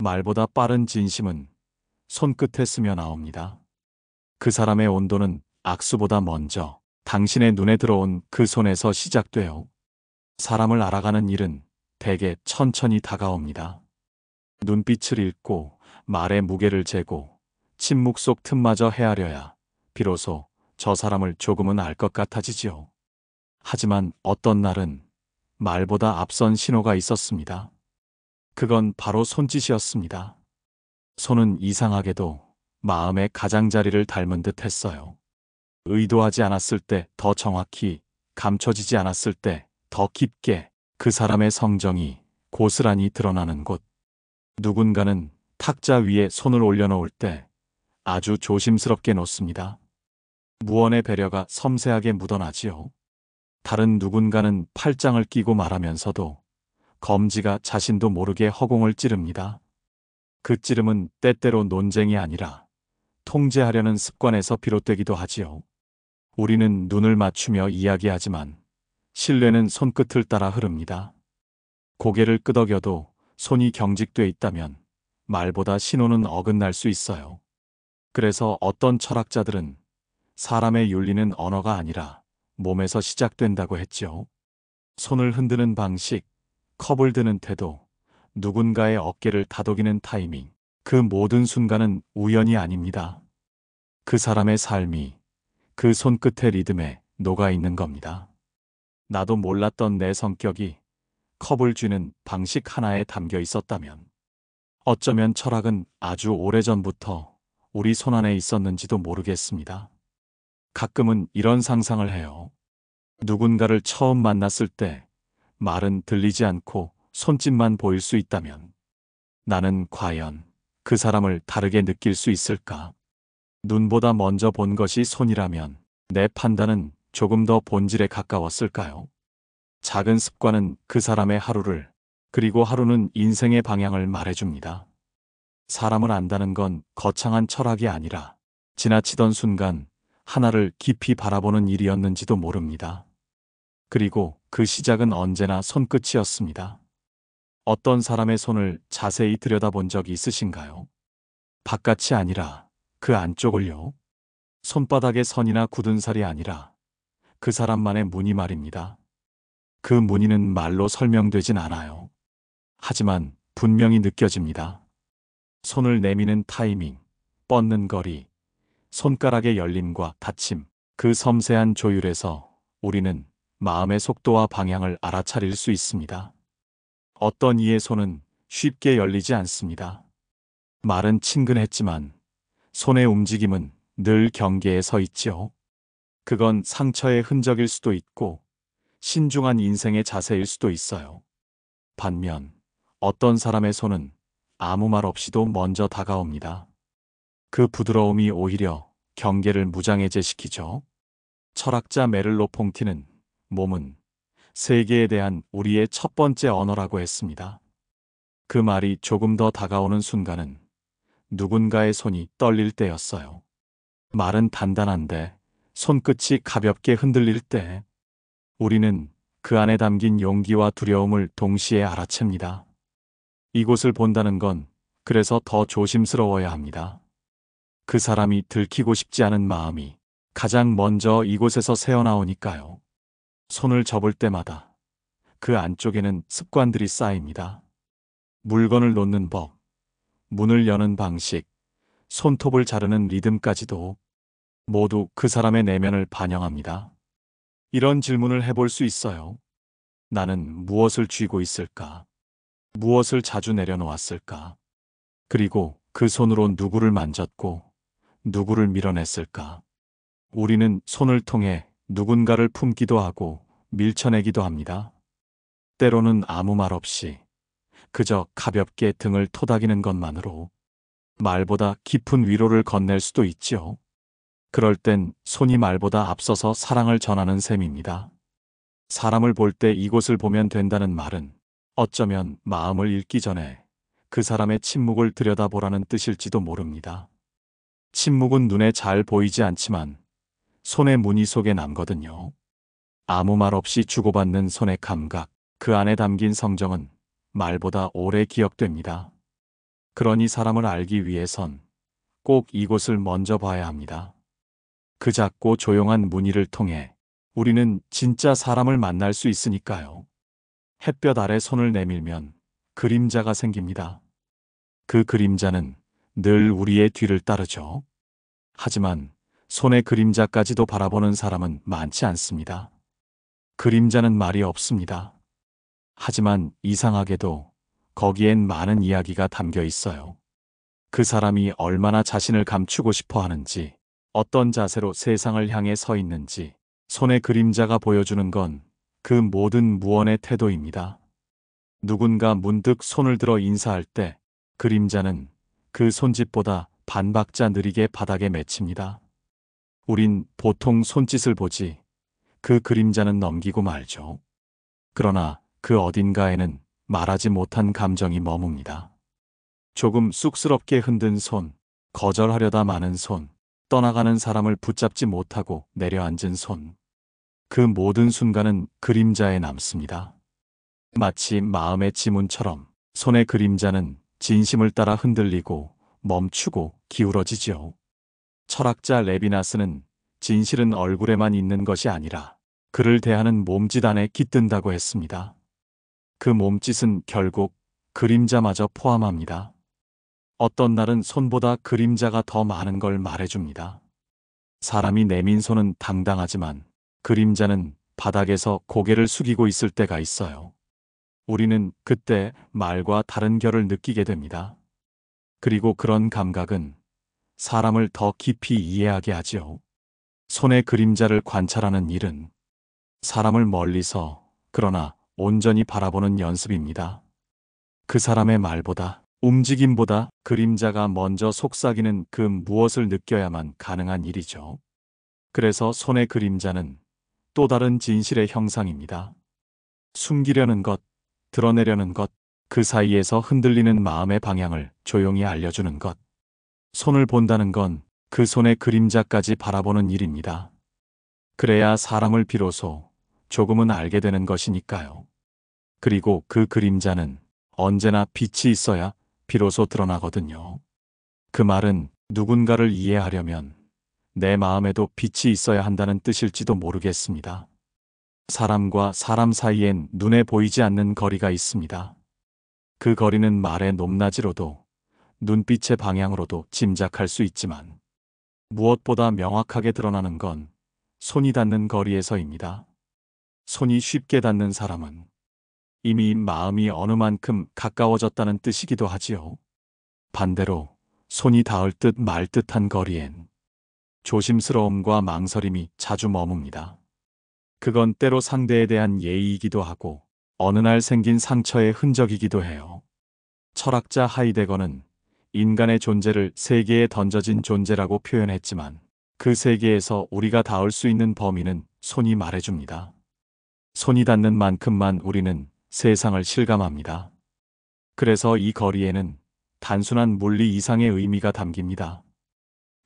말보다 빠른 진심은 손끝에 스며 나옵니다. 그 사람의 온도는 악수보다 먼저 당신의 눈에 들어온 그 손에서 시작돼요. 사람을 알아가는 일은 대개 천천히 다가옵니다. 눈빛을 읽고 말의 무게를 재고 침묵 속 틈마저 헤아려야 비로소 저 사람을 조금은 알 것 같아지지요. 하지만 어떤 날은 말보다 앞선 신호가 있었습니다. 그건 바로 손짓이었습니다. 손은 이상하게도 마음의 가장자리를 닮은 듯 했어요. 의도하지 않았을 때 더 정확히, 감춰지지 않았을 때 더 깊게 그 사람의 성정이 고스란히 드러나는 곳. 누군가는 탁자 위에 손을 올려놓을 때 아주 조심스럽게 놓습니다. 무언의 배려가 섬세하게 묻어나지요. 다른 누군가는 팔짱을 끼고 말하면서도 검지가 자신도 모르게 허공을 찌릅니다. 그 찌름은 때때로 논쟁이 아니라 통제하려는 습관에서 비롯되기도 하지요. 우리는 눈을 맞추며 이야기하지만 신뢰는 손끝을 따라 흐릅니다. 고개를 끄덕여도 손이 경직돼 있다면 말보다 신호는 어긋날 수 있어요. 그래서 어떤 철학자들은 사람의 윤리는 언어가 아니라 몸에서 시작된다고 했죠. 손을 흔드는 방식, 컵을 드는 태도, 누군가의 어깨를 다독이는 타이밍, 그 모든 순간은 우연이 아닙니다. 그 사람의 삶이 그 손끝의 리듬에 녹아 있는 겁니다. 나도 몰랐던 내 성격이 컵을 쥐는 방식 하나에 담겨 있었다면, 어쩌면 철학은 아주 오래전부터 우리 손안에 있었는지도 모르겠습니다. 가끔은 이런 상상을 해요. 누군가를 처음 만났을 때 말은 들리지 않고 손짓만 보일 수 있다면 나는 과연 그 사람을 다르게 느낄 수 있을까? 눈보다 먼저 본 것이 손이라면 내 판단은 조금 더 본질에 가까웠을까요? 작은 습관은 그 사람의 하루를, 그리고 하루는 인생의 방향을 말해줍니다. 사람을 안다는 건 거창한 철학이 아니라 지나치던 순간 하나를 깊이 바라보는 일이었는지도 모릅니다. 그리고 그 시작은 언제나 손끝이었습니다. 어떤 사람의 손을 자세히 들여다본 적이 있으신가요? 바깥이 아니라 그 안쪽을요. 손바닥의 선이나 굳은 살이 아니라 그 사람만의 무늬 말입니다. 그 무늬는 말로 설명되진 않아요. 하지만 분명히 느껴집니다. 손을 내미는 타이밍, 뻗는 거리, 손가락의 열림과 닫힘, 그 섬세한 조율에서 우리는 마음의 속도와 방향을 알아차릴 수 있습니다. 어떤 이의 손은 쉽게 열리지 않습니다. 말은 친근했지만 손의 움직임은 늘 경계에 서 있지요. 그건 상처의 흔적일 수도 있고 신중한 인생의 자세일 수도 있어요. 반면 어떤 사람의 손은 아무 말 없이도 먼저 다가옵니다. 그 부드러움이 오히려 경계를 무장해제시키죠. 철학자 메를로 퐁티는 몸은 세계에 대한 우리의 첫 번째 언어라고 했습니다. 그 말이 조금 더 다가오는 순간은 누군가의 손이 떨릴 때였어요. 말은 단단한데 손끝이 가볍게 흔들릴 때 우리는 그 안에 담긴 용기와 두려움을 동시에 알아챕니다. 이곳을 본다는 건 그래서 더 조심스러워야 합니다. 그 사람이 들키고 싶지 않은 마음이 가장 먼저 이곳에서 새어나오니까요. 손을 접을 때마다 그 안쪽에는 습관들이 쌓입니다. 물건을 놓는 법, 문을 여는 방식, 손톱을 자르는 리듬까지도 모두 그 사람의 내면을 반영합니다. 이런 질문을 해볼 수 있어요. 나는 무엇을 쥐고 있을까? 무엇을 자주 내려놓았을까? 그리고 그 손으로 누구를 만졌고 누구를 밀어냈을까? 우리는 손을 통해 누군가를 품기도 하고 밀쳐내기도 합니다. 때로는 아무 말 없이 그저 가볍게 등을 토닥이는 것만으로 말보다 깊은 위로를 건넬 수도 있지요. 그럴 땐 손이 말보다 앞서서 사랑을 전하는 셈입니다. 사람을 볼 때 이곳을 보면 된다는 말은 어쩌면 마음을 읽기 전에 그 사람의 침묵을 들여다보라는 뜻일지도 모릅니다. 침묵은 눈에 잘 보이지 않지만 손의 무늬 속에 남거든요. 아무 말 없이 주고받는 손의 감각, 그 안에 담긴 성정은 말보다 오래 기억됩니다. 그러니 사람을 알기 위해선 꼭 이곳을 먼저 봐야 합니다. 그 작고 조용한 무늬를 통해 우리는 진짜 사람을 만날 수 있으니까요. 햇볕 아래 손을 내밀면 그림자가 생깁니다. 그 그림자는 늘 우리의 뒤를 따르죠. 하지만 손의 그림자까지도 바라보는 사람은 많지 않습니다. 그림자는 말이 없습니다. 하지만 이상하게도 거기엔 많은 이야기가 담겨 있어요. 그 사람이 얼마나 자신을 감추고 싶어 하는지, 어떤 자세로 세상을 향해 서 있는지, 손의 그림자가 보여주는 건 그 모든 무언의 태도입니다. 누군가 문득 손을 들어 인사할 때 그림자는 그 손짓보다 반박자 느리게 바닥에 맺힙니다. 우린 보통 손짓을 보지 그 그림자는 넘기고 말죠. 그러나 그 어딘가에는 말하지 못한 감정이 머뭅니다. 조금 쑥스럽게 흔든 손, 거절하려다 마는 손, 떠나가는 사람을 붙잡지 못하고 내려앉은 손. 그 모든 순간은 그림자에 남습니다. 마치 마음의 지문처럼 손의 그림자는 진심을 따라 흔들리고 멈추고 기울어지죠. 철학자 레비나스는 진실은 얼굴에만 있는 것이 아니라 그를 대하는 몸짓 안에 깃든다고 했습니다. 그 몸짓은 결국 그림자마저 포함합니다. 어떤 날은 손보다 그림자가 더 많은 걸 말해줍니다. 사람이 내민 손은 당당하지만 그림자는 바닥에서 고개를 숙이고 있을 때가 있어요. 우리는 그때 말과 다른 결을 느끼게 됩니다. 그리고 그런 감각은 사람을 더 깊이 이해하게 하지요. 손의 그림자를 관찰하는 일은 사람을 멀리서 그러나 온전히 바라보는 연습입니다. 그 사람의 말보다 움직임보다 그림자가 먼저 속삭이는 그 무엇을 느껴야만 가능한 일이죠. 그래서 손의 그림자는 또 다른 진실의 형상입니다. 숨기려는 것, 드러내려는 것, 그 사이에서 흔들리는 마음의 방향을 조용히 알려주는 것. 손을 본다는 건 그 손의 그림자까지 바라보는 일입니다. 그래야 사람을 비로소 조금은 알게 되는 것이니까요. 그리고 그 그림자는 언제나 빛이 있어야 비로소 드러나거든요. 그 말은 누군가를 이해하려면 내 마음에도 빛이 있어야 한다는 뜻일지도 모르겠습니다. 사람과 사람 사이엔 눈에 보이지 않는 거리가 있습니다. 그 거리는 말의 높낮이로도 눈빛의 방향으로도 짐작할 수 있지만 무엇보다 명확하게 드러나는 건 손이 닿는 거리에서입니다. 손이 쉽게 닿는 사람은 이미 마음이 어느 만큼 가까워졌다는 뜻이기도 하지요. 반대로 손이 닿을 듯 말 듯한 거리엔 조심스러움과 망설임이 자주 머뭅니다. 그건 때로 상대에 대한 예의이기도 하고 어느 날 생긴 상처의 흔적이기도 해요. 철학자 하이데거는 인간의 존재를 세계에 던져진 존재라고 표현했지만 그 세계에서 우리가 닿을 수 있는 범위는 손이 말해줍니다. 손이 닿는 만큼만 우리는 세상을 실감합니다. 그래서 이 거리에는 단순한 물리 이상의 의미가 담깁니다.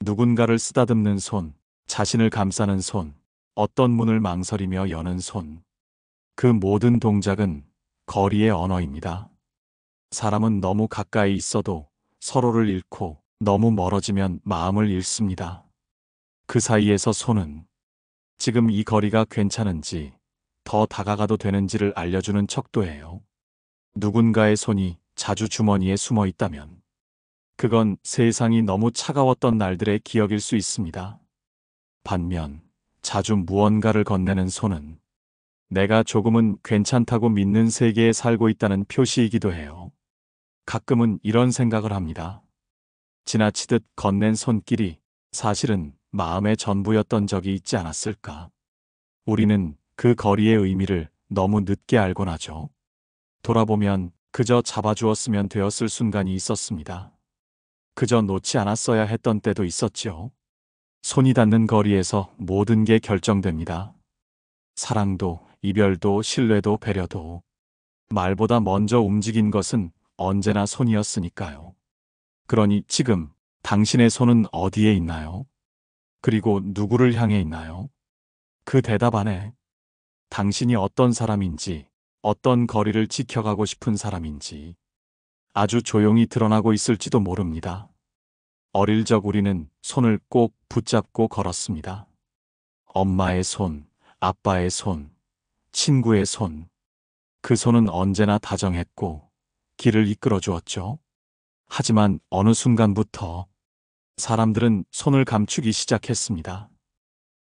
누군가를 쓰다듬는 손, 자신을 감싸는 손, 어떤 문을 망설이며 여는 손. 그 모든 동작은 거리의 언어입니다. 사람은 너무 가까이 있어도 서로를 잃고 너무 멀어지면 마음을 잃습니다. 그 사이에서 손은 지금 이 거리가 괜찮은지 더 다가가도 되는지를 알려주는 척도예요. 누군가의 손이 자주 주머니에 숨어 있다면 그건 세상이 너무 차가웠던 날들의 기억일 수 있습니다. 반면 자주 무언가를 건네는 손은 내가 조금은 괜찮다고 믿는 세계에 살고 있다는 표시이기도 해요. 가끔은 이런 생각을 합니다. 지나치듯 건넨 손길이 사실은 마음의 전부였던 적이 있지 않았을까? 우리는 그 거리의 의미를 너무 늦게 알곤 하죠. 돌아보면 그저 잡아주었으면 되었을 순간이 있었습니다. 그저 놓지 않았어야 했던 때도 있었지요. 손이 닿는 거리에서 모든 게 결정됩니다. 사랑도, 이별도, 신뢰도, 배려도. 말보다 먼저 움직인 것은 언제나 손이었으니까요. 그러니 지금 당신의 손은 어디에 있나요? 그리고 누구를 향해 있나요? 그 대답 안에 당신이 어떤 사람인지, 어떤 거리를 지켜가고 싶은 사람인지, 아주 조용히 드러나고 있을지도 모릅니다. 어릴 적 우리는 손을 꼭 붙잡고 걸었습니다. 엄마의 손, 아빠의 손, 친구의 손. 그 손은 언제나 다정했고 길을 이끌어 주었죠. 하지만 어느 순간부터 사람들은 손을 감추기 시작했습니다.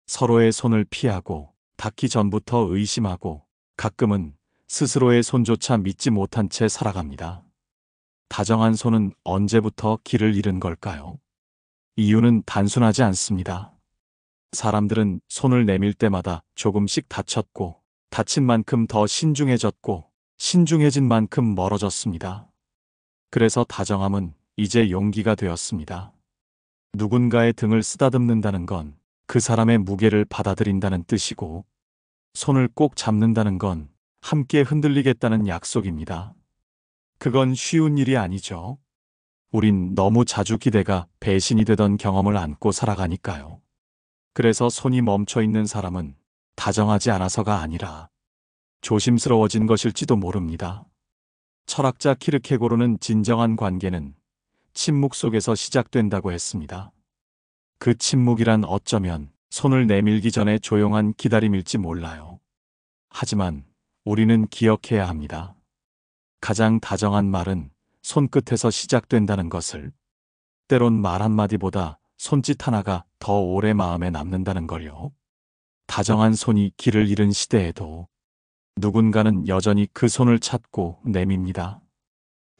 서로의 손을 피하고 닿기 전부터 의심하고 가끔은 스스로의 손조차 믿지 못한 채 살아갑니다. 다정한 손은 언제부터 길을 잃은 걸까요? 이유는 단순하지 않습니다. 사람들은 손을 내밀 때마다 조금씩 다쳤고 다친 만큼 더 신중해졌고 신중해진 만큼 멀어졌습니다. 그래서 다정함은 이제 용기가 되었습니다. 누군가의 등을 쓰다듬는다는 건 그 사람의 무게를 받아들인다는 뜻이고, 손을 꼭 잡는다는 건 함께 흔들리겠다는 약속입니다. 그건 쉬운 일이 아니죠. 우린 너무 자주 기대가 배신이 되던 경험을 안고 살아가니까요. 그래서 손이 멈춰 있는 사람은 다정하지 않아서가 아니라 조심스러워진 것일지도 모릅니다. 철학자 키르케고르는 진정한 관계는 침묵 속에서 시작된다고 했습니다. 그 침묵이란 어쩌면 손을 내밀기 전에 조용한 기다림일지 몰라요. 하지만 우리는 기억해야 합니다. 가장 다정한 말은 손끝에서 시작된다는 것을. 때론 말 한마디보다 손짓 하나가 더 오래 마음에 남는다는 걸요. 다정한 손이 길을 잃은 시대에도 누군가는 여전히 그 손을 찾고 내밉니다.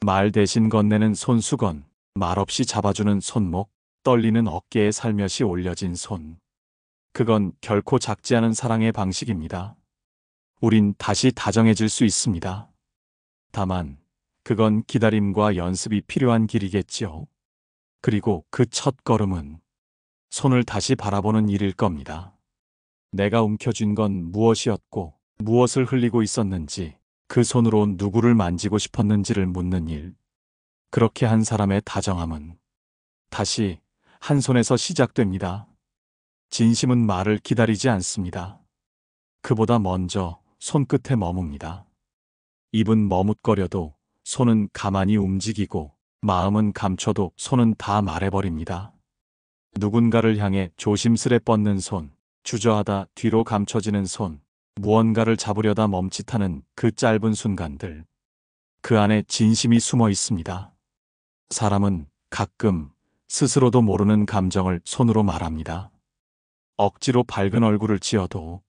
말 대신 건네는 손수건, 말없이 잡아주는 손목, 떨리는 어깨에 살며시 올려진 손. 그건 결코 작지 않은 사랑의 방식입니다. 우린 다시 다정해질 수 있습니다. 다만 그건 기다림과 연습이 필요한 길이겠지요. 그리고 그 첫 걸음은 손을 다시 바라보는 일일 겁니다. 내가 움켜쥔 건 무엇이었고 무엇을 흘리고 있었는지, 그 손으로 누구를 만지고 싶었는지를 묻는 일. 그렇게 한 사람의 다정함은 다시 한 손에서 시작됩니다. 진심은 말을 기다리지 않습니다. 그보다 먼저 손끝에 머뭅니다. 입은 머뭇거려도 손은 가만히 움직이고, 마음은 감춰도 손은 다 말해버립니다. 누군가를 향해 조심스레 뻗는 손, 주저하다 뒤로 감춰지는 손, 무언가를 잡으려다 멈칫하는 그 짧은 순간들. 그 안에 진심이 숨어 있습니다. 사람은 가끔 스스로도 모르는 감정을 손으로 말합니다. 억지로 밝은 얼굴을 지어도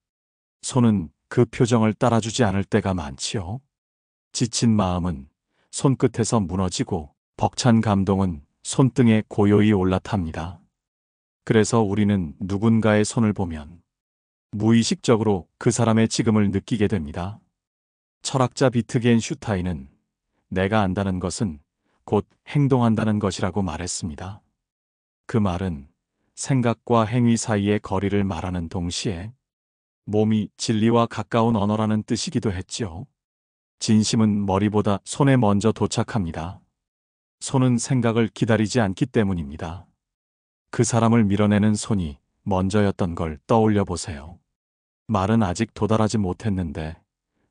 손은 그 표정을 따라주지 않을 때가 많지요. 지친 마음은 손끝에서 무너지고, 벅찬 감동은 손등에 고요히 올라탑니다. 그래서 우리는 누군가의 손을 보면 무의식적으로 그 사람의 지금을 느끼게 됩니다. 철학자 비트겐슈타인은 내가 안다는 것은 곧 행동한다는 것이라고 말했습니다. 그 말은 생각과 행위 사이의 거리를 말하는 동시에 몸이 진리와 가까운 언어라는 뜻이기도 했죠. 진심은 머리보다 손에 먼저 도착합니다. 손은 생각을 기다리지 않기 때문입니다. 그 사람을 밀어내는 손이 먼저였던 걸 떠올려 보세요. 말은 아직 도달하지 못했는데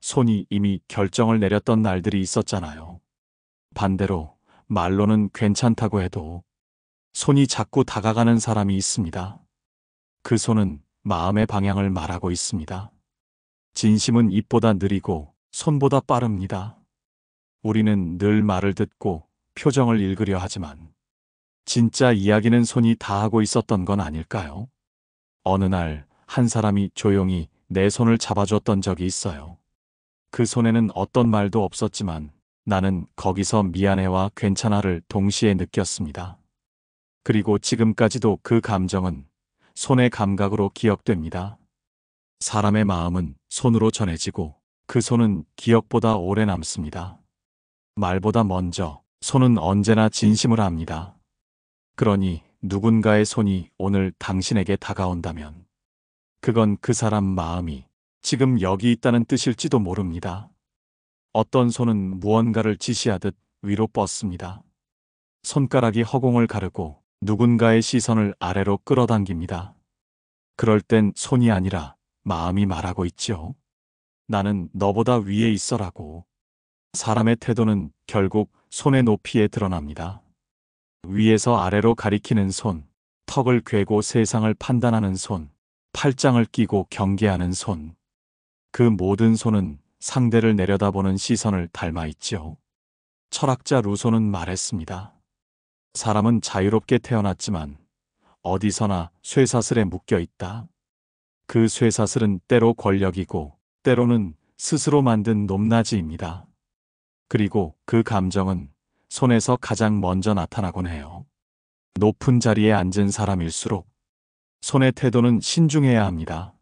손이 이미 결정을 내렸던 날들이 있었잖아요. 반대로 말로는 괜찮다고 해도 손이 자꾸 다가가는 사람이 있습니다. 그 손은 마음의 방향을 말하고 있습니다. 진심은 입보다 느리고 손보다 빠릅니다. 우리는 늘 말을 듣고 표정을 읽으려 하지만 진짜 이야기는 손이 다 하고 있었던 건 아닐까요? 어느 날 한 사람이 조용히 내 손을 잡아줬던 적이 있어요. 그 손에는 어떤 말도 없었지만 나는 거기서 미안해와 괜찮아를 동시에 느꼈습니다. 그리고 지금까지도 그 감정은 손의 감각으로 기억됩니다. 사람의 마음은 손으로 전해지고 그 손은 기억보다 오래 남습니다. 말보다 먼저 손은 언제나 진심을 압니다. 그러니 누군가의 손이 오늘 당신에게 다가온다면 그건 그 사람 마음이 지금 여기 있다는 뜻일지도 모릅니다. 어떤 손은 무언가를 지시하듯 위로 뻗습니다. 손가락이 허공을 가르고 누군가의 시선을 아래로 끌어당깁니다. 그럴 땐 손이 아니라 마음이 말하고 있죠. 나는 너보다 위에 있어라고. 사람의 태도는 결국 손의 높이에 드러납니다. 위에서 아래로 가리키는 손, 턱을 괴고 세상을 판단하는 손, 팔짱을 끼고 경계하는 손. 그 모든 손은 상대를 내려다보는 시선을 닮아 있지요. 철학자 루소는 말했습니다. 사람은 자유롭게 태어났지만 어디서나 쇠사슬에 묶여 있다. 그 쇠사슬은 때로 권력이고 때로는 스스로 만든 높낮이입니다. 그리고 그 감정은 손에서 가장 먼저 나타나곤 해요. 높은 자리에 앉은 사람일수록 손의 태도는 신중해야 합니다.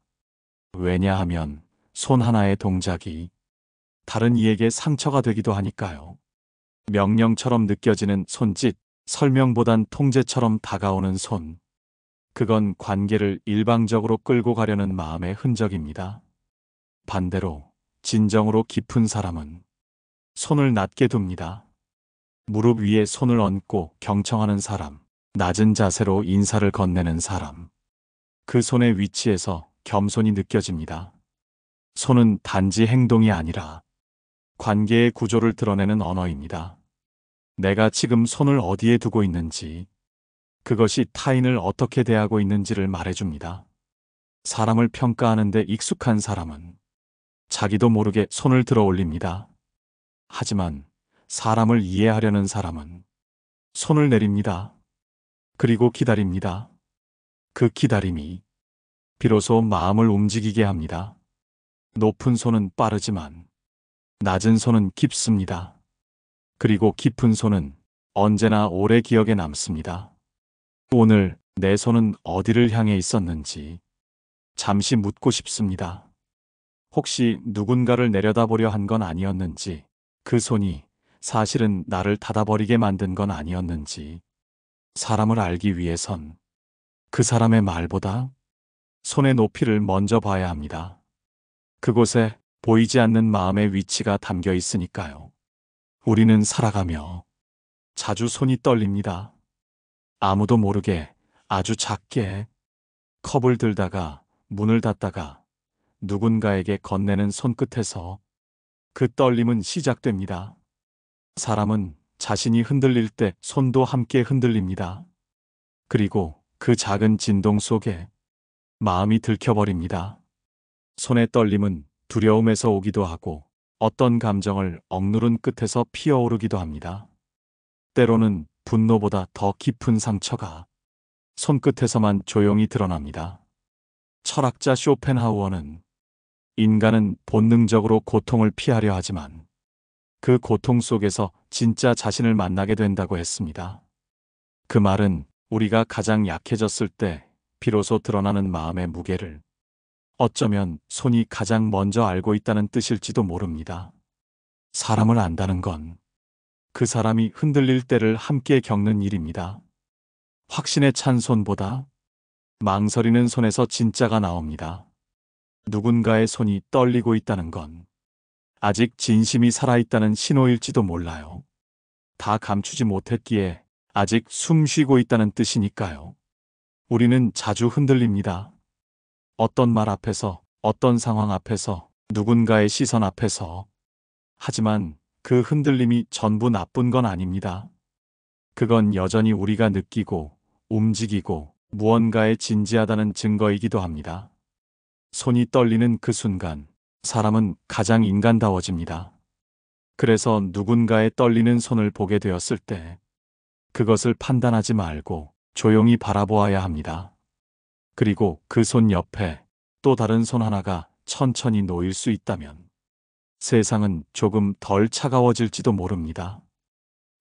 왜냐하면 손 하나의 동작이 다른 이에게 상처가 되기도 하니까요. 명령처럼 느껴지는 손짓, 설명보단 통제처럼 다가오는 손. 그건 관계를 일방적으로 끌고 가려는 마음의 흔적입니다. 반대로 진정으로 깊은 사람은 손을 낮게 둡니다. 무릎 위에 손을 얹고 경청하는 사람, 낮은 자세로 인사를 건네는 사람. 그 손의 위치에서 겸손이 느껴집니다. 손은 단지 행동이 아니라 관계의 구조를 드러내는 언어입니다. 내가 지금 손을 어디에 두고 있는지, 그것이 타인을 어떻게 대하고 있는지를 말해줍니다. 사람을 평가하는데 익숙한 사람은 자기도 모르게 손을 들어 올립니다. 하지만 사람을 이해하려는 사람은 손을 내립니다. 그리고 기다립니다. 그 기다림이 비로소 마음을 움직이게 합니다. 높은 손은 빠르지만 낮은 손은 깊습니다. 그리고 깊은 손은 언제나 오래 기억에 남습니다. 오늘 내 손은 어디를 향해 있었는지 잠시 묻고 싶습니다. 혹시 누군가를 내려다보려 한 건 아니었는지, 그 손이 사실은 나를 닫아버리게 만든 건 아니었는지, 사람을 알기 위해선 그 사람의 말보다 손의 높이를 먼저 봐야 합니다. 그곳에 보이지 않는 마음의 위치가 담겨 있으니까요. 우리는 살아가며 자주 손이 떨립니다. 아무도 모르게 아주 작게 컵을 들다가 문을 닫다가 누군가에게 건네는 손끝에서 그 떨림은 시작됩니다. 사람은 자신이 흔들릴 때 손도 함께 흔들립니다. 그리고 그 작은 진동 속에 마음이 들켜버립니다. 손의 떨림은 두려움에서 오기도 하고 어떤 감정을 억누른 끝에서 피어오르기도 합니다. 때로는 분노보다 더 깊은 상처가 손끝에서만 조용히 드러납니다. 철학자 쇼펜하우어는 인간은 본능적으로 고통을 피하려 하지만 그 고통 속에서 진짜 자신을 만나게 된다고 했습니다. 그 말은 우리가 가장 약해졌을 때 비로소 드러나는 마음의 무게를 어쩌면 손이 가장 먼저 알고 있다는 뜻일지도 모릅니다. 사람을 안다는 건 그 사람이 흔들릴 때를 함께 겪는 일입니다. 확신에 찬 손보다 망설이는 손에서 진짜가 나옵니다. 누군가의 손이 떨리고 있다는 건 아직 진심이 살아있다는 신호일지도 몰라요. 다 감추지 못했기에 아직 숨 쉬고 있다는 뜻이니까요. 우리는 자주 흔들립니다. 어떤 말 앞에서, 어떤 상황 앞에서, 누군가의 시선 앞에서. 하지만 그 흔들림이 전부 나쁜 건 아닙니다. 그건 여전히 우리가 느끼고, 움직이고, 무언가에 진지하다는 증거이기도 합니다. 손이 떨리는 그 순간, 사람은 가장 인간다워집니다. 그래서 누군가의 떨리는 손을 보게 되었을 때, 그것을 판단하지 말고 조용히 바라보아야 합니다. 그리고 그 손 옆에 또 다른 손 하나가 천천히 놓일 수 있다면 세상은 조금 덜 차가워질지도 모릅니다.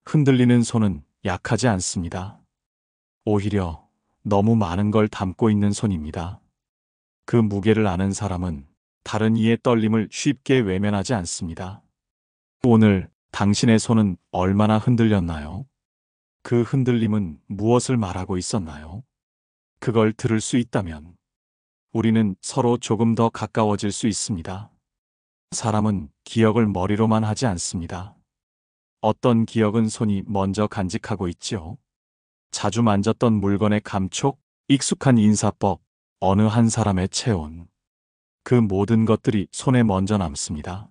흔들리는 손은 약하지 않습니다. 오히려 너무 많은 걸 담고 있는 손입니다. 그 무게를 아는 사람은 다른 이의 떨림을 쉽게 외면하지 않습니다. 오늘 당신의 손은 얼마나 흔들렸나요? 그 흔들림은 무엇을 말하고 있었나요? 그걸 들을 수 있다면 우리는 서로 조금 더 가까워질 수 있습니다. 사람은 기억을 머리로만 하지 않습니다. 어떤 기억은 손이 먼저 간직하고 있지요. 자주 만졌던 물건의 감촉, 익숙한 인사법, 어느 한 사람의 체온. 그 모든 것들이 손에 먼저 남습니다.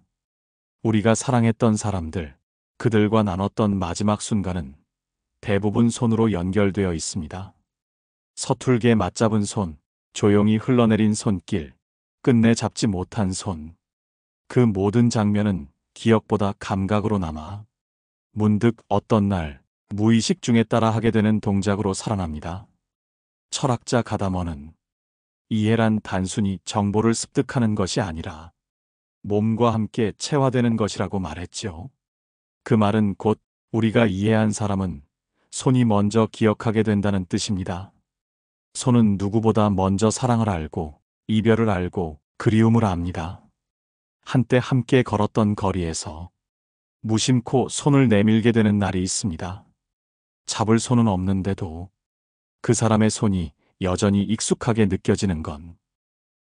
우리가 사랑했던 사람들, 그들과 나눴던 마지막 순간은 대부분 손으로 연결되어 있습니다. 서툴게 맞잡은 손, 조용히 흘러내린 손길, 끝내 잡지 못한 손. 그 모든 장면은 기억보다 감각으로 남아 문득 어떤 날 무의식 중에 따라 하게 되는 동작으로 살아납니다. 철학자 가다머는 이해란 단순히 정보를 습득하는 것이 아니라 몸과 함께 체화되는 것이라고 말했죠. 그 말은 곧 우리가 이해한 사람은 손이 먼저 기억하게 된다는 뜻입니다. 손은 누구보다 먼저 사랑을 알고 이별을 알고 그리움을 압니다. 한때 함께 걸었던 거리에서 무심코 손을 내밀게 되는 날이 있습니다. 잡을 손은 없는데도 그 사람의 손이 여전히 익숙하게 느껴지는 건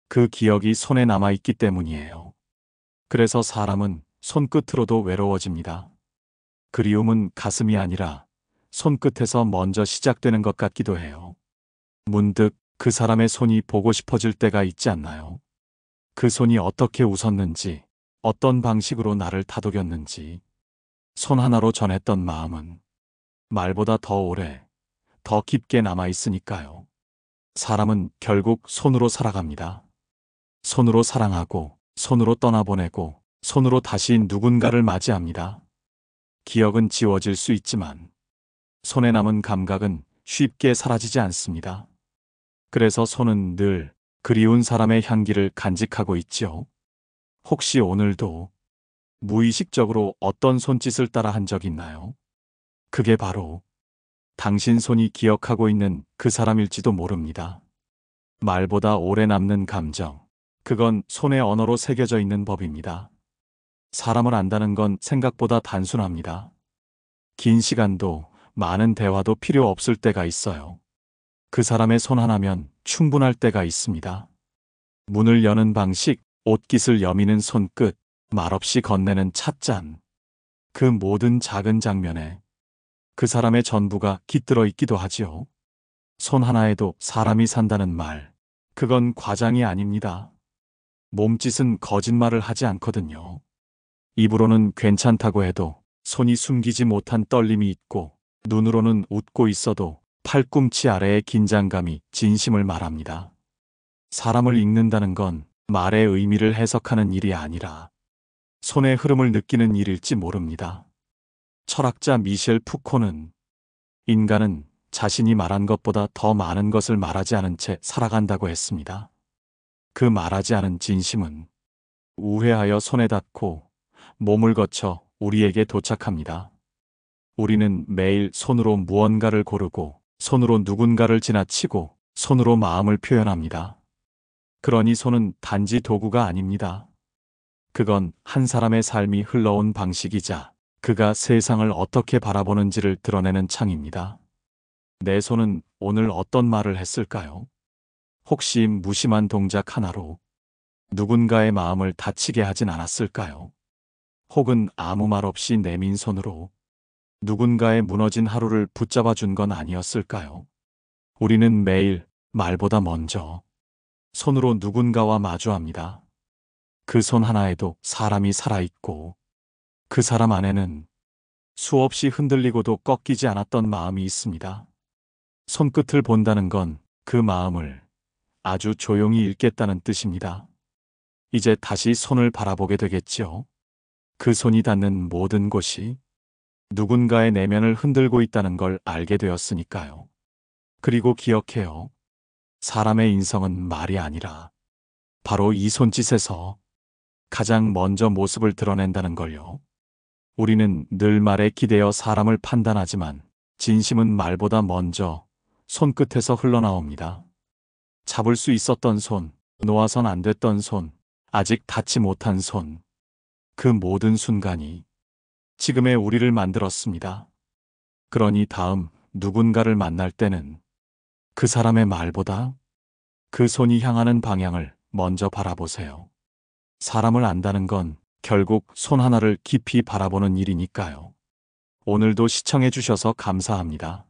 그 기억이 손에 남아있기 때문이에요. 그래서 사람은 손끝으로도 외로워집니다. 그리움은 가슴이 아니라 손끝에서 먼저 시작되는 것 같기도 해요. 문득 그 사람의 손이 보고 싶어질 때가 있지 않나요? 그 손이 어떻게 웃었는지, 어떤 방식으로 나를 다독였는지, 손 하나로 전했던 마음은 말보다 더 오래, 더 깊게 남아있으니까요. 사람은 결국 손으로 살아갑니다. 손으로 사랑하고, 손으로 떠나보내고, 손으로 다시 누군가를 맞이합니다. 기억은 지워질 수 있지만, 손에 남은 감각은 쉽게 사라지지 않습니다. 그래서 손은 늘 그리운 사람의 향기를 간직하고 있지요. 혹시 오늘도 무의식적으로 어떤 손짓을 따라 한 적 있나요? 그게 바로 당신 손이 기억하고 있는 그 사람일지도 모릅니다. 말보다 오래 남는 감정, 그건 손의 언어로 새겨져 있는 법입니다. 사람을 안다는 건 생각보다 단순합니다. 긴 시간도 많은 대화도 필요 없을 때가 있어요. 그 사람의 손 하나면 충분할 때가 있습니다. 문을 여는 방식, 옷깃을 여미는 손끝, 말없이 건네는 찻잔. 그 모든 작은 장면에 그 사람의 전부가 깃들어 있기도 하지요. 손 하나에도 사람이 산다는 말, 그건 과장이 아닙니다. 몸짓은 거짓말을 하지 않거든요. 입으로는 괜찮다고 해도 손이 숨기지 못한 떨림이 있고 눈으로는 웃고 있어도 팔꿈치 아래의 긴장감이 진심을 말합니다. 사람을 읽는다는 건 말의 의미를 해석하는 일이 아니라 손의 흐름을 느끼는 일일지 모릅니다. 철학자 미셸 푸코는 인간은 자신이 말한 것보다 더 많은 것을 말하지 않은 채 살아간다고 했습니다. 그 말하지 않은 진심은 우회하여 손에 닿고 몸을 거쳐 우리에게 도착합니다. 우리는 매일 손으로 무언가를 고르고 손으로 누군가를 지나치고 손으로 마음을 표현합니다. 그러니 손은 단지 도구가 아닙니다. 그건 한 사람의 삶이 흘러온 방식이자 그가 세상을 어떻게 바라보는지를 드러내는 창입니다. 내 손은 오늘 어떤 말을 했을까요? 혹시 무심한 동작 하나로 누군가의 마음을 다치게 하진 않았을까요? 혹은 아무 말 없이 내민 손으로 누군가의 무너진 하루를 붙잡아 준 건 아니었을까요? 우리는 매일 말보다 먼저 손으로 누군가와 마주합니다. 그 손 하나에도 사람이 살아있고 그 사람 안에는 수없이 흔들리고도 꺾이지 않았던 마음이 있습니다. 손끝을 본다는 건 그 마음을 아주 조용히 읽겠다는 뜻입니다. 이제 다시 손을 바라보게 되겠지요. 그 손이 닿는 모든 곳이 누군가의 내면을 흔들고 있다는 걸 알게 되었으니까요. 그리고 기억해요. 사람의 인성은 말이 아니라 바로 이 손짓에서 가장 먼저 모습을 드러낸다는 걸요. 우리는 늘 말에 기대어 사람을 판단하지만 진심은 말보다 먼저 손끝에서 흘러나옵니다. 잡을 수 있었던 손, 놓아선 안 됐던 손, 아직 닿지 못한 손. 그 모든 순간이 지금의 우리를 만들었습니다. 그러니 다음 누군가를 만날 때는 그 사람의 말보다 그 손이 향하는 방향을 먼저 바라보세요. 사람을 안다는 건 결국 손 하나를 깊이 바라보는 일이니까요. 오늘도 시청해 주셔서 감사합니다.